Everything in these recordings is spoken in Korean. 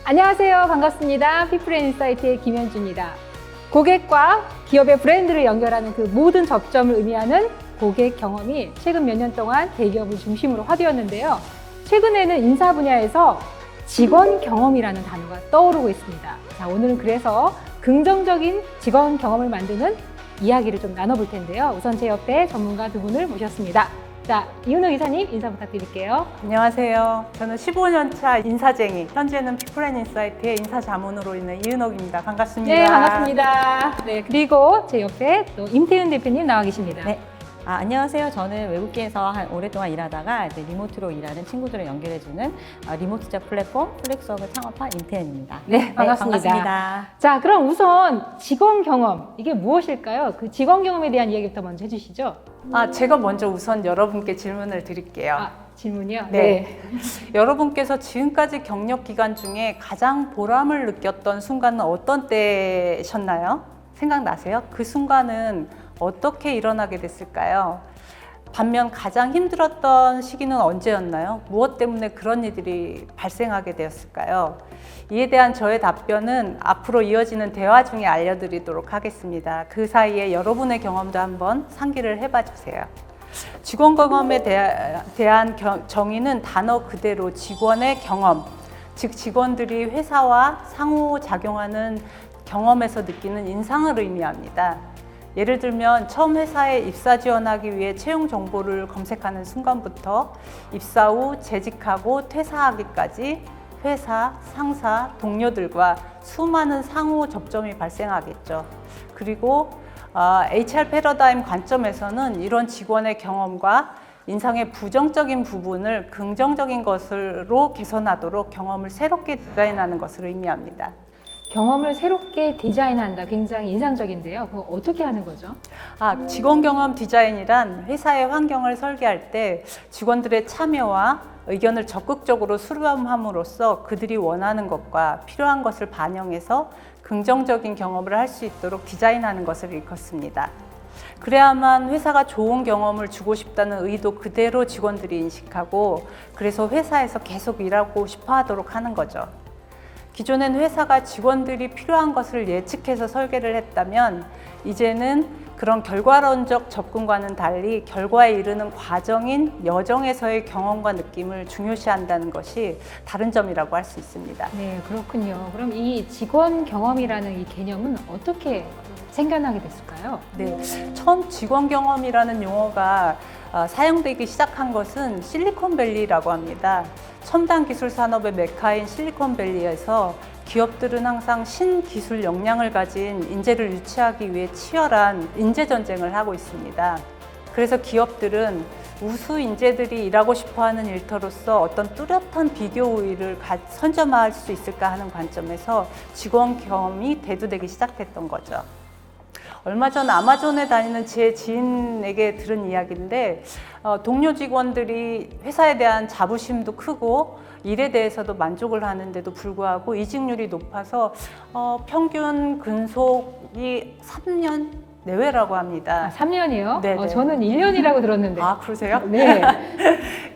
안녕하세요. 반갑습니다. 피플앤인사이트의 김현주입니다. 고객과 기업의 브랜드를 연결하는 그 모든 접점을 의미하는 고객 경험이 최근 몇 년 동안 대기업을 중심으로 화두였는데요. 최근에는 인사 분야에서 직원 경험이라는 단어가 떠오르고 있습니다. 자, 오늘은 그래서 긍정적인 직원 경험을 만드는 이야기를 좀 나눠볼 텐데요. 우선 제 옆에 전문가 두 분을 모셨습니다. 자, 이은옥 이사님 인사 부탁드릴게요. 안녕하세요. 저는 15년차 인사쟁이, 현재는 피플앤인사이트의 인사자문으로 있는 이은옥입니다. 반갑습니다. 네, 반갑습니다. 네, 그리고 제 옆에 또 임태윤 대표님 나와 계십니다. 네. 안녕하세요. 저는 외국계에서 오랫동안 일하다가 이제 리모트로 일하는 친구들을 연결해주는 리모트자 플랫폼 플렉스웍을 창업한 임태현입니다. 네, 반갑습니다. 반갑습니다. 자, 그럼 우선 직원 경험, 이게 무엇일까요? 그 직원 경험에 대한 이야기부터 먼저 해주시죠. 제가 먼저 우선 여러분께 질문을 드릴게요. 질문이요? 네. 여러분께서 지금까지 경력 기간 중에 가장 보람을 느꼈던 순간은 어떤 때셨나요? 생각나세요? 그 순간은 어떻게 일어나게 됐을까요? 반면 가장 힘들었던 시기는 언제였나요? 무엇 때문에 그런 일들이 발생하게 되었을까요? 이에 대한 저의 답변은 앞으로 이어지는 대화 중에 알려드리도록 하겠습니다. 그 사이에 여러분의 경험도 한번 상기를 해봐 주세요. 직원 경험에 대한 정의는 단어 그대로 직원의 경험, 즉 직원들이 회사와 상호작용하는 경험에서 느끼는 인상을 의미합니다. 예를 들면 처음 회사에 입사 지원하기 위해 채용 정보를 검색하는 순간부터 입사 후 재직하고 퇴사하기까지 회사, 상사, 동료들과 수많은 상호 접점이 발생하겠죠. 그리고 HR 패러다임 관점에서는 이런 직원의 경험과 인상의 부정적인 부분을 긍정적인 것으로 개선하도록 경험을 새롭게 디자인하는 것을 의미합니다. 경험을 새롭게 디자인한다. 굉장히 인상적인데요. 그거 어떻게 하는 거죠? 직원 경험 디자인이란 회사의 환경을 설계할 때 직원들의 참여와 의견을 적극적으로 수렴함으로써 그들이 원하는 것과 필요한 것을 반영해서 긍정적인 경험을 할 수 있도록 디자인하는 것을 일컫습니다. 그래야만 회사가 좋은 경험을 주고 싶다는 의도 그대로 직원들이 인식하고 그래서 회사에서 계속 일하고 싶어 하도록 하는 거죠. 기존엔 회사가 직원들이 필요한 것을 예측해서 설계를 했다면 이제는 그런 결과론적 접근과는 달리 결과에 이르는 과정인 여정에서의 경험과 느낌을 중요시한다는 것이 다른 점이라고 할 수 있습니다. 네, 그렇군요. 그럼 이 직원 경험이라는 이 개념은 어떻게 생겨나게 됐을까요? 네, 처음 직원 경험이라는 용어가 사용되기 시작한 것은 실리콘밸리라고 합니다. 첨단 기술 산업의 메카인 실리콘밸리에서 기업들은 항상 신기술 역량을 가진 인재를 유치하기 위해 치열한 인재 전쟁을 하고 있습니다. 그래서 기업들은 우수 인재들이 일하고 싶어하는 일터로서 어떤 뚜렷한 비교 우위를 선점할 수 있을까 하는 관점에서 직원 경험이 대두되기 시작했던 거죠. 얼마 전 아마존에 다니는 제 지인에게 들은 이야기인데 동료 직원들이 회사에 대한 자부심도 크고 일에 대해서도 만족을 하는데도 불구하고 이직률이 높아서 평균 근속이 3년 내외라고 합니다. 3년이요? 네네. 저는 1년이라고 들었는데. 그러세요? 네.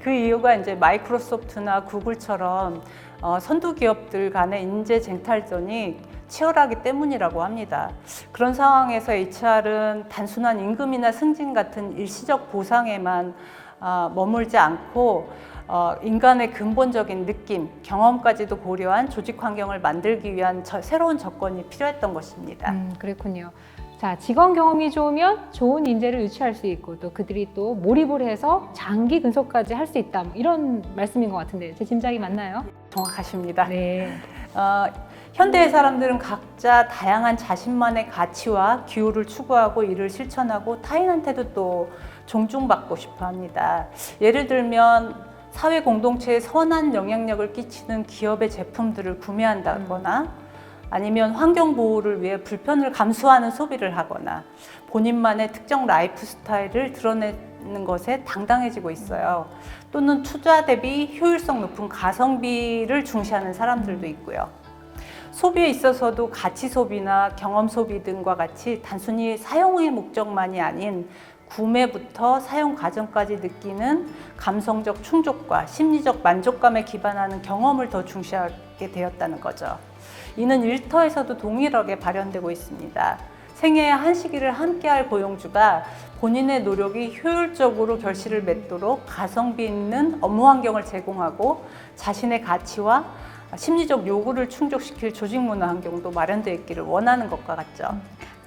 그 이유가 이제 마이크로소프트나 구글처럼 선두 기업들 간의 인재 쟁탈전이 치열하기 때문이라고 합니다. 그런 상황에서 HR은 단순한 임금이나 승진 같은 일시적 보상에만 머물지 않고 인간의 근본적인 느낌, 경험까지도 고려한 조직 환경을 만들기 위한 새로운 조건이 필요했던 것입니다. 그렇군요. 자, 직원 경험이 좋으면 좋은 인재를 유치할 수 있고 또 그들이 또 몰입을 해서 장기 근속까지 할 수 있다. 이런 말씀인 것 같은데 제 짐작이 맞나요? 정확하십니다. 네. 현대의 사람들은 각자 다양한 자신만의 가치와 기호를 추구하고 이를 실천하고 타인한테도 또 존중받고 싶어 합니다. 예를 들면 사회 공동체에 선한 영향력을 끼치는 기업의 제품들을 구매한다거나 아니면 환경 보호를 위해 불편을 감수하는 소비를 하거나 본인만의 특정 라이프 스타일을 드러내는 것에 당당해지고 있어요. 또는 투자 대비 효율성 높은 가성비를 중시하는 사람들도 있고요. 소비에 있어서도 가치 소비나 경험 소비 등과 같이 단순히 사용의 목적만이 아닌 구매부터 사용 과정까지 느끼는 감성적 충족과 심리적 만족감에 기반하는 경험을 더 중시하게 되었다는 거죠. 이는 일터에서도 동일하게 발현되고 있습니다. 생애의 한 시기를 함께할 고용주가 본인의 노력이 효율적으로 결실을 맺도록 가성비 있는 업무 환경을 제공하고 자신의 가치와 심리적 요구를 충족시킬 조직 문화 환경도 마련되어 있기를 원하는 것과 같죠.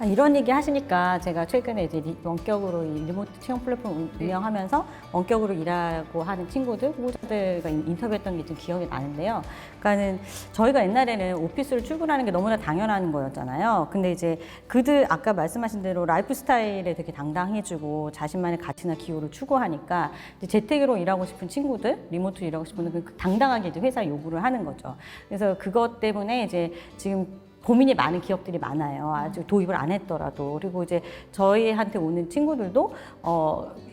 이런 얘기 하시니까 제가 최근에 이제 원격으로 이 리모트 채용 플랫폼 운영하면서 원격으로 일하고 하는 친구들, 후보자들과 인터뷰했던 게 좀 기억이 나는데요. 그러니까는 저희가 옛날에는 오피스를 출근하는 게 너무나 당연한 거였잖아요. 근데 이제 그들 아까 말씀하신 대로 라이프 스타일에 되게 당당해지고 자신만의 가치나 기호를 추구하니까 이제 재택으로 일하고 싶은 친구들, 리모트로 일하고 싶은 분들 당당하게 이제 회사에 요구를 하는 거죠. 그래서 그것 때문에 이제 지금 고민이 많은 기업들이 많아요. 아직 도입을 안 했더라도. 그리고 이제 저희한테 오는 친구들도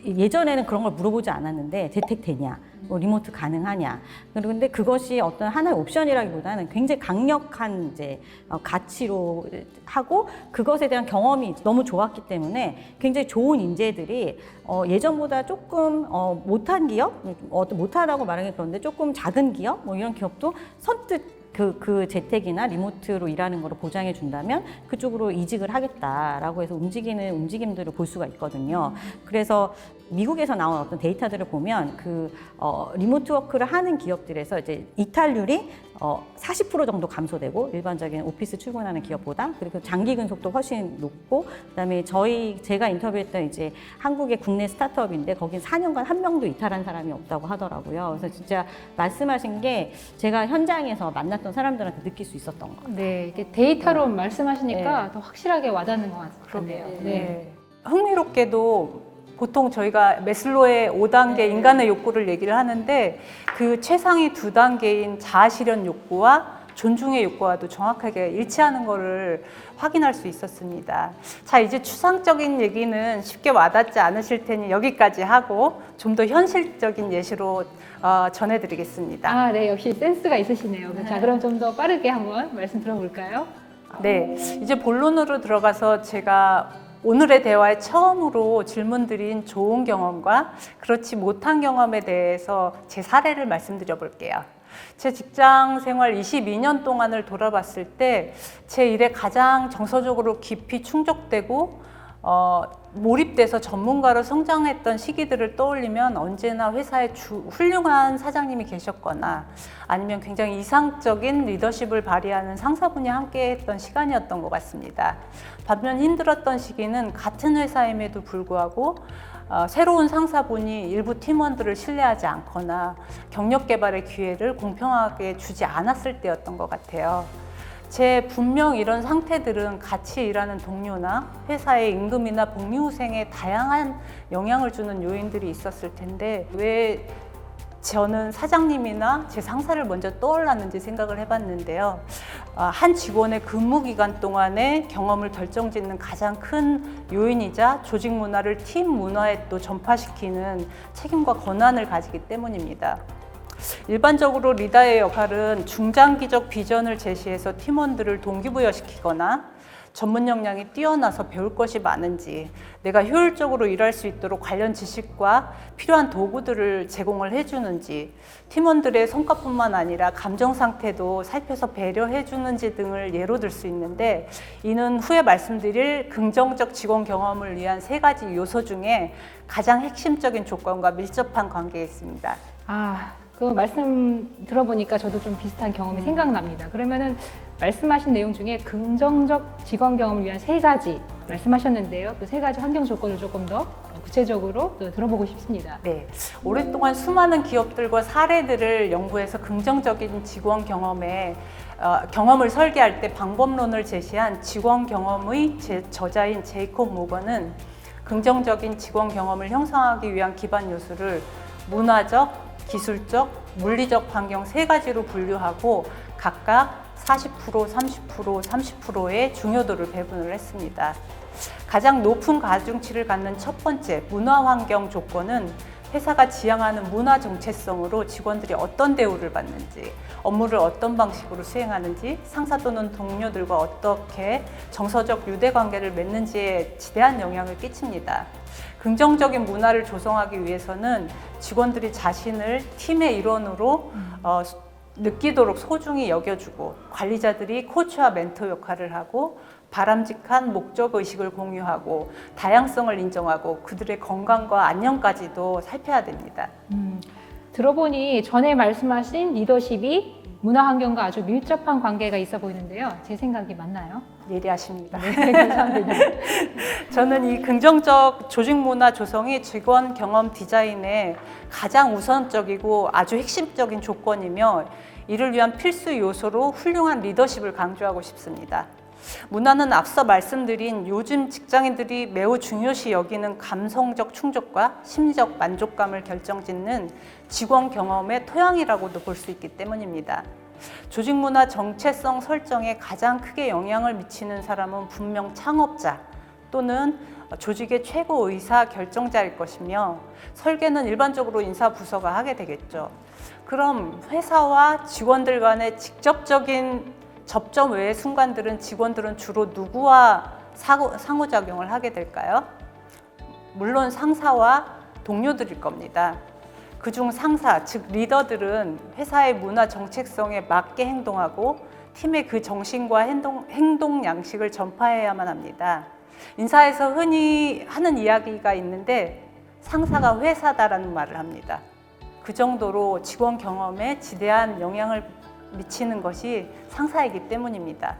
예전에는 그런 걸 물어보지 않았는데 재택 되냐, 뭐 리모트 가능하냐. 그런데 그것이 어떤 하나의 옵션이라기보다는 굉장히 강력한 이제 가치로 하고 그것에 대한 경험이 너무 좋았기 때문에 굉장히 좋은 인재들이 예전보다 조금 못한 기업, 못하다고 말하기 그런데 조금 작은 기업, 뭐 이런 기업도 선뜻 그 재택이나 리모트로 일하는 거를 보장해 준다면 그쪽으로 이직을 하겠다라고 해서 움직이는 움직임들을 볼 수가 있거든요. 그래서 미국에서 나온 어떤 데이터들을 보면 리모트 워크를 하는 기업들에서 이제 이탈률이 40% 정도 감소되고 일반적인 오피스 출근하는 기업보다 그리고 장기 근속도 훨씬 높고 그다음에 제가 인터뷰했던 이제 한국의 국내 스타트업인데 거긴 4년간 한 명도 이탈한 사람이 없다고 하더라고요. 그래서 진짜 말씀하신 게 제가 현장에서 만났던 사람들한테 느낄 수 있었던 것 같아요. 네, 이게 데이터로 말씀하시니까 더 확실하게 와닿는 것 같네요. 네. 흥미롭게도 보통 저희가 매슬로의 5단계 인간의 욕구를 얘기를 하는데 그 최상위 2단계인 자아실현 욕구와 존중의 욕구와도 정확하게 일치하는 것을 확인할 수 있었습니다. 자, 이제 추상적인 얘기는 쉽게 와닿지 않으실 테니 여기까지 하고 좀 더 현실적인 예시로 전해드리겠습니다. 아, 네, 역시 센스가 있으시네요. 자, 그럼 좀 더 빠르게 한번 말씀 들어볼까요? 네, 이제 본론으로 들어가서 제가 오늘의 대화에 처음으로 질문드린 좋은 경험과 그렇지 못한 경험에 대해서 제 사례를 말씀드려 볼게요. 제 직장 생활 22년 동안을 돌아봤을 때 제 일에 가장 정서적으로 깊이 충족되고 몰입돼서 전문가로 성장했던 시기들을 떠올리면 언제나 회사에 훌륭한 사장님이 계셨거나 아니면 굉장히 이상적인 리더십을 발휘하는 상사분이 함께 했던 시간이었던 것 같습니다. 반면 힘들었던 시기는 같은 회사임에도 불구하고 새로운 상사분이 일부 팀원들을 신뢰하지 않거나 경력 개발의 기회를 공평하게 주지 않았을 때였던 것 같아요. 분명 이런 상태들은 같이 일하는 동료나 회사의 임금이나 복리후생에 다양한 영향을 주는 요인들이 있었을 텐데 왜 저는 사장님이나 제 상사를 먼저 떠올랐는지 생각을 해봤는데요. 한 직원의 근무 기간 동안의 경험을 결정짓는 가장 큰 요인이자 조직 문화를 팀 문화에 또 전파시키는 책임과 권한을 가지기 때문입니다. 일반적으로 리더의 역할은 중장기적 비전을 제시해서 팀원들을 동기부여시키거나 전문 역량이 뛰어나서 배울 것이 많은지 내가 효율적으로 일할 수 있도록 관련 지식과 필요한 도구들을 제공을 해주는지 팀원들의 성과뿐만 아니라 감정 상태도 살펴서 배려해주는지 등을 예로 들 수 있는데 이는 후에 말씀드릴 긍정적 직원 경험을 위한 3가지 요소 중에 가장 핵심적인 조건과 밀접한 관계에 있습니다. 그 말씀 들어보니까 저도 좀 비슷한 경험이 생각납니다. 그러면은 말씀하신 내용 중에 긍정적 직원 경험을 위한 3가지 말씀하셨는데요. 그 3가지 환경 조건을 조금 더 구체적으로 또 들어보고 싶습니다. 네, 오랫동안 수많은 기업들과 사례들을 연구해서 긍정적인 직원 경험을 설계할 때 방법론을 제시한 직원 경험의 저자인 제이콥 모건은 긍정적인 직원 경험을 형성하기 위한 기반 요소를 문화적, 기술적, 물리적 환경 3가지로 분류하고 각각 40%, 30%, 30%의 중요도를 배분을 했습니다. 가장 높은 가중치를 갖는 첫 번째 문화 환경 조건은 회사가 지향하는 문화 정체성으로 직원들이 어떤 대우를 받는지, 업무를 어떤 방식으로 수행하는지, 상사 또는 동료들과 어떻게 정서적 유대 관계를 맺는지에 지대한 영향을 끼칩니다. 긍정적인 문화를 조성하기 위해서는 직원들이 자신을 팀의 일원으로 느끼도록 소중히 여겨주고, 관리자들이 코치와 멘토 역할을 하고, 바람직한 목적 의식을 공유하고, 다양성을 인정하고, 그들의 건강과 안녕까지도 살펴야 됩니다. 들어보니 전에 말씀하신 리더십이 문화 환경과 아주 밀접한 관계가 있어 보이는데요. 제 생각이 맞나요? 예리하십니다. 네, 감사합니다. 저는 이 긍정적 조직 문화 조성이 직원 경험 디자인의 가장 우선적이고 아주 핵심적인 조건이며, 이를 위한 필수 요소로 훌륭한 리더십을 강조하고 싶습니다. 문화는 앞서 말씀드린 요즘 직장인들이 매우 중요시 여기는 감성적 충족과 심리적 만족감을 결정짓는 직원 경험의 토양이라고도 볼 수 있기 때문입니다. 조직 문화 정체성 설정에 가장 크게 영향을 미치는 사람은 분명 창업자 또는 조직의 최고 의사 결정자일 것이며, 설계는 일반적으로 인사 부서가 하게 되겠죠. 그럼 회사와 직원들 간의 직접적인 접점 외의 순간들은 직원들은 주로 누구와 상호작용을 하게 될까요? 물론 상사와 동료들일 겁니다. 그중 상사, 즉 리더들은 회사의 문화 정책성에 맞게 행동하고 팀의 그 정신과 행동 양식을 전파해야만 합니다. 인사에서 흔히 하는 이야기가 있는데, 상사가 회사다라는 말을 합니다. 그 정도로 직원 경험에 지대한 영향을 미치는 것이 상사이기 때문입니다.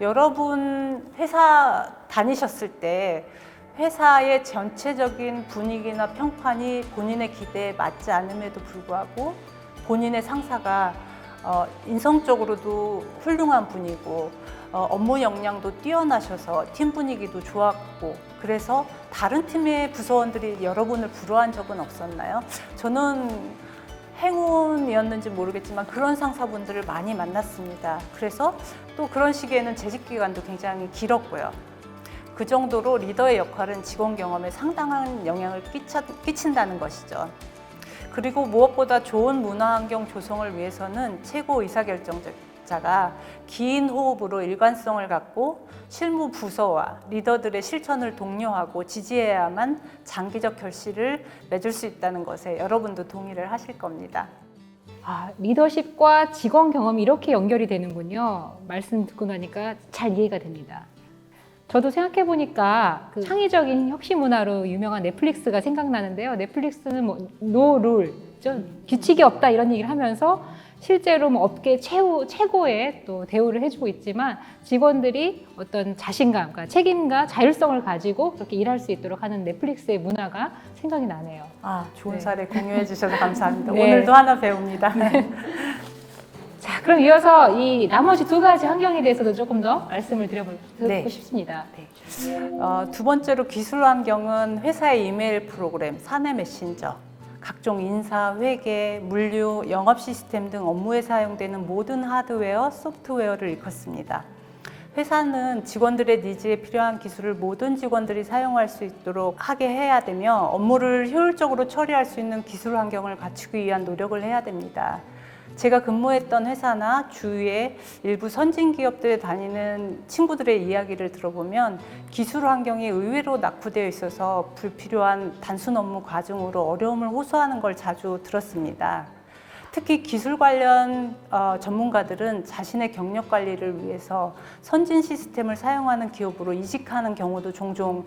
여러분 회사 다니셨을 때 회사의 전체적인 분위기나 평판이 본인의 기대에 맞지 않음에도 불구하고 본인의 상사가 인성적으로도 훌륭한 분이고 업무 역량도 뛰어나셔서 팀 분위기도 좋았고, 그래서 다른 팀의 부서원들이 여러분을 부러워한 적은 없었나요? 저는 행운이었는지 모르겠지만 그런 상사분들을 많이 만났습니다. 그래서 또 그런 시기에는 재직 기간도 굉장히 길었고요. 그 정도로 리더의 역할은 직원 경험에 상당한 영향을 끼친다는 것이죠. 그리고 무엇보다 좋은 문화 환경 조성을 위해서는 최고 의사결정자가 긴 호흡으로 일관성을 갖고 실무 부서와 리더들의 실천을 독려하고 지지해야만 장기적 결실을 맺을 수 있다는 것에 여러분도 동의를 하실 겁니다. 리더십과 직원 경험이 이렇게 연결이 되는군요. 말씀 듣고 나니까 잘 이해가 됩니다. 저도 생각해보니까 그 창의적인 혁신 문화로 유명한 넷플릭스가 생각나는데요. 넷플릭스는 no rule, 규칙이 없다 이런 얘기를 하면서 실제로 업계 최고의 또 대우를 해주고 있지만, 직원들이 어떤 자신감, 그러니까 책임과 자율성을 가지고 그렇게 일할 수 있도록 하는 넷플릭스의 문화가 생각이 나네요. 좋은 사례 공유해 주셔서 감사합니다. 네. 오늘도 하나 배웁니다. 자, 그럼 이어서 이 나머지 두 가지 환경에 대해서도 조금 더 말씀을 드리고 싶습니다. 두 번째로 기술 환경은 회사의 이메일 프로그램, 사내 메신저, 각종 인사, 회계, 물류, 영업 시스템 등 업무에 사용되는 모든 하드웨어, 소프트웨어를 일컫습니다. 회사는 직원들의 니즈에 필요한 기술을 모든 직원들이 사용할 수 있도록 하게 해야 되며, 업무를 효율적으로 처리할 수 있는 기술 환경을 갖추기 위한 노력을 해야 됩니다. 제가 근무했던 회사나 주위의 일부 선진 기업들에 다니는 친구들의 이야기를 들어보면 기술 환경이 의외로 낙후되어 있어서 불필요한 단순 업무 과정으로 어려움을 호소하는 걸 자주 들었습니다. 특히 기술 관련 전문가들은 자신의 경력 관리를 위해서 선진 시스템을 사용하는 기업으로 이직하는 경우도 종종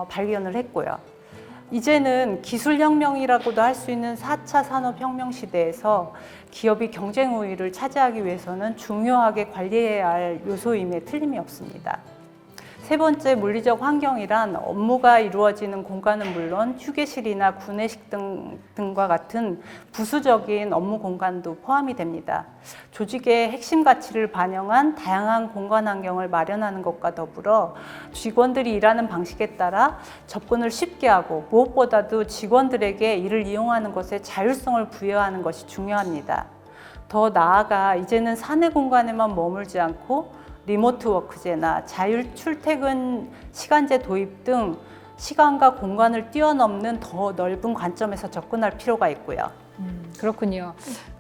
발견을 했고요. 이제는 기술혁명이라고도 할 수 있는 4차 산업혁명 시대에서 기업이 경쟁 우위를 차지하기 위해서는 중요하게 관리해야 할 요소임에 틀림이 없습니다. 세 번째, 물리적 환경이란 업무가 이루어지는 공간은 물론 휴게실이나 구내식 등과 같은 부수적인 업무 공간도 포함이 됩니다. 조직의 핵심 가치를 반영한 다양한 공간 환경을 마련하는 것과 더불어 직원들이 일하는 방식에 따라 접근을 쉽게 하고, 무엇보다도 직원들에게 이를 이용하는 것에 자율성을 부여하는 것이 중요합니다. 더 나아가 이제는 사내 공간에만 머물지 않고 리모트 워크제나 자율 출퇴근 시간제 도입 등 시간과 공간을 뛰어넘는 더 넓은 관점에서 접근할 필요가 있고요. 그렇군요.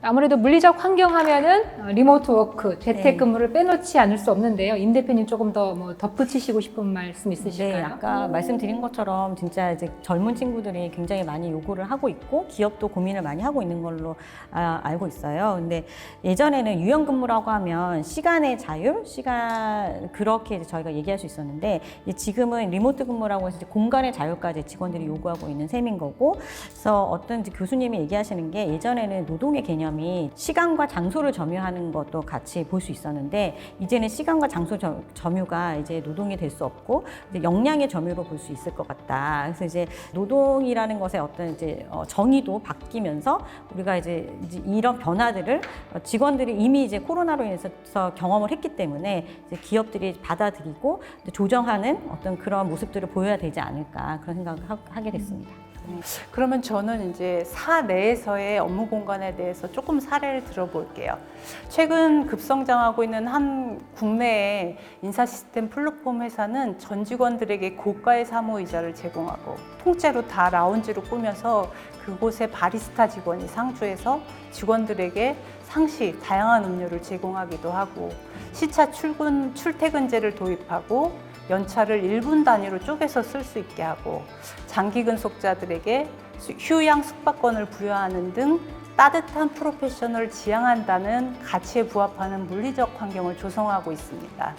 아무래도 물리적 환경 하면은 리모트 워크, 재택근무를 빼놓지 않을 수 없는데요. 임 대표님 조금 더 뭐 덧붙이시고 싶은 말씀 있으실까요? 네, 아까 말씀드린 것처럼 진짜 이제 젊은 친구들이 굉장히 많이 요구를 하고 있고 기업도 고민을 많이 하고 있는 걸로 알고 있어요. 근데 예전에는 유연근무라고 하면 시간의 자율, 그렇게 이제 저희가 얘기할 수 있었는데 지금은 리모트 근무라고 해서 이제 공간의 자율까지 직원들이 요구하고 있는 셈인 거고, 그래서 어떤 이제 교수님이 얘기하시는 게 예전에는 노동의 개념이 시간과 장소를 점유하는 것도 같이 볼 수 있었는데 이제는 시간과 장소 점유가 이제 노동이 될 수 없고 이제 역량의 점유로 볼 수 있을 것 같다. 그래서 이제 노동이라는 것의 어떤 이제 정의도 바뀌면서 우리가 이제 이런 변화들을 직원들이 이미 이제 코로나로 인해서 경험을 했기 때문에 이제 기업들이 받아들이고 조정하는 어떤 그런 모습들을 보여야 되지 않을까 그런 생각을 하게 됐습니다. 그러면 저는 이제 사내에서의 업무 공간에 대해서 조금 사례를 들어볼게요. 최근 급성장하고 있는 한 국내의 인사 시스템 플랫폼 회사는 전 직원들에게 고가의 사무의자를 제공하고 통째로 다 라운지로 꾸며서 그곳에 바리스타 직원이 상주해서 직원들에게 상시 다양한 음료를 제공하기도 하고, 시차 출퇴근제를 도입하고 연차를 1분 단위로 쪼개서 쓸 수 있게 하고, 장기 근속자들에게 휴양 숙박권을 부여하는 등 따뜻한 프로페셔널을 지향한다는 가치에 부합하는 물리적 환경을 조성하고 있습니다.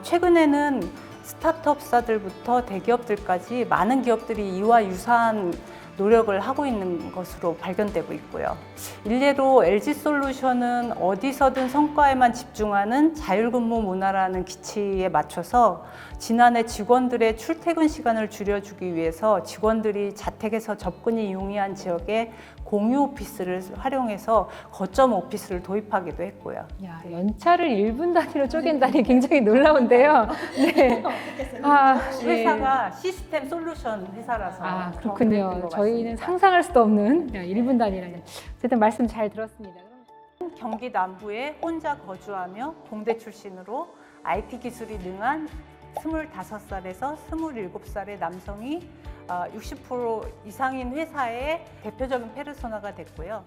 최근에는 스타트업사들부터 대기업들까지 많은 기업들이 이와 유사한 노력을 하고 있는 것으로 발견되고 있고요. 일례로 LG솔루션은 어디서든 성과에만 집중하는 자율근무 문화라는 기치에 맞춰서 지난해 직원들의 출퇴근 시간을 줄여주기 위해서 직원들이 자택에서 접근이 용이한 지역에 공유 오피스를 활용해서 거점 오피스를 도입하기도 했고요. 야, 연차를 1분 단위로 쪼갠다니 굉장히 놀라운데요. 네. 회사가 시스템 솔루션 회사라서 그렇군요. 저희는 상상할 수도 없는 1분 단위라는. 어쨌든 말씀 잘 들었습니다. 경기 남부에 혼자 거주하며 공대 출신으로 IT 기술이 능한 25살에서 27살의 남성이 60% 이상인 회사의 대표적인 페르소나가 됐고요.